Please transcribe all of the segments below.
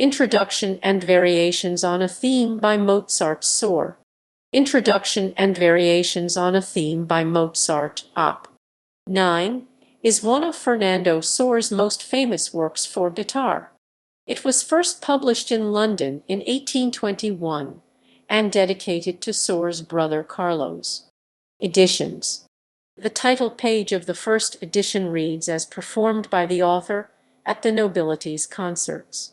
Introduction and Variations on a Theme by Mozart Sor. Introduction and Variations on a Theme by Mozart, Op. 9, is one of Fernando Sor's most famous works for guitar. It was first published in London in 1821 and dedicated to Sor's brother Carlos. Editions. The title page of the first edition reads as performed by the author at the nobility's concerts.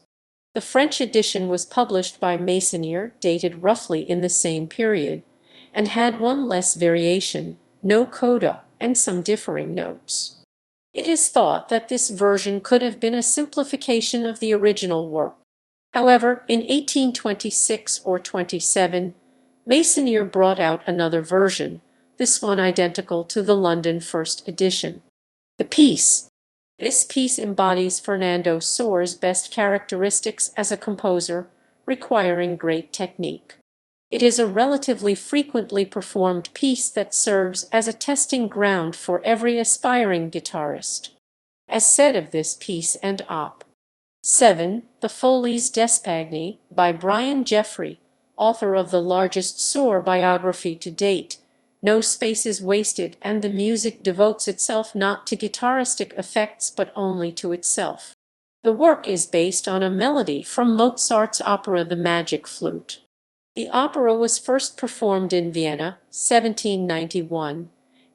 The French edition was published by Masonier, dated roughly in the same period, and had one less variation, no coda, and some differing notes. It is thought that this version could have been a simplification of the original work. However, in 1826 or 27, Masonier brought out another version, this one identical to the London first edition. The piece. This piece embodies Fernando Sor's best characteristics as a composer, requiring great technique. It is a relatively frequently performed piece that serves as a testing ground for every aspiring guitarist. As said of this piece and Op. 7, The Folies d'Espagne, by Brian Jeffrey, author of the largest Sor biography to date, no space is wasted and the music devotes itself not to guitaristic effects but only to itself. The work is based on a melody from Mozart's opera The Magic Flute. The opera was first performed in Vienna, 1791,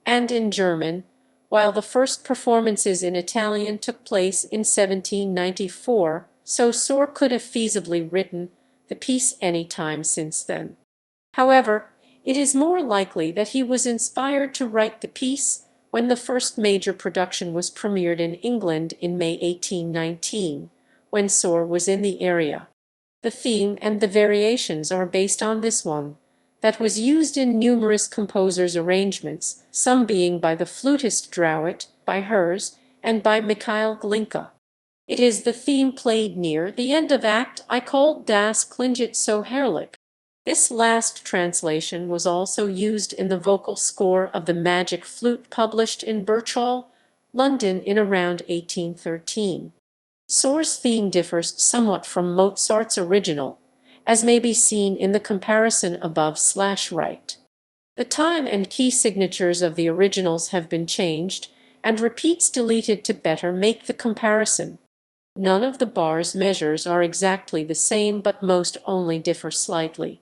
and in German, while the first performances in Italian took place in 1794, so Sor could have feasibly written the piece any time since then. However, it is more likely that he was inspired to write the piece when the first major production was premiered in England in May 1819, when Sor was in the area. The theme and the variations are based on this one, that was used in numerous composers' arrangements, some being by the flutist Drouet, by Hers, and by Mikhail Glinka. It is the theme played near the end of Act I called Das klingt so herrlich. This last translation was also used in the vocal score of The Magic Flute published in Birchall, London in around 1813. Sor's theme differs somewhat from Mozart's original, as may be seen in the comparison above/right. The time and key signatures of the originals have been changed, and repeats deleted to better make the comparison. None of the bars' measures are exactly the same, but most only differ slightly.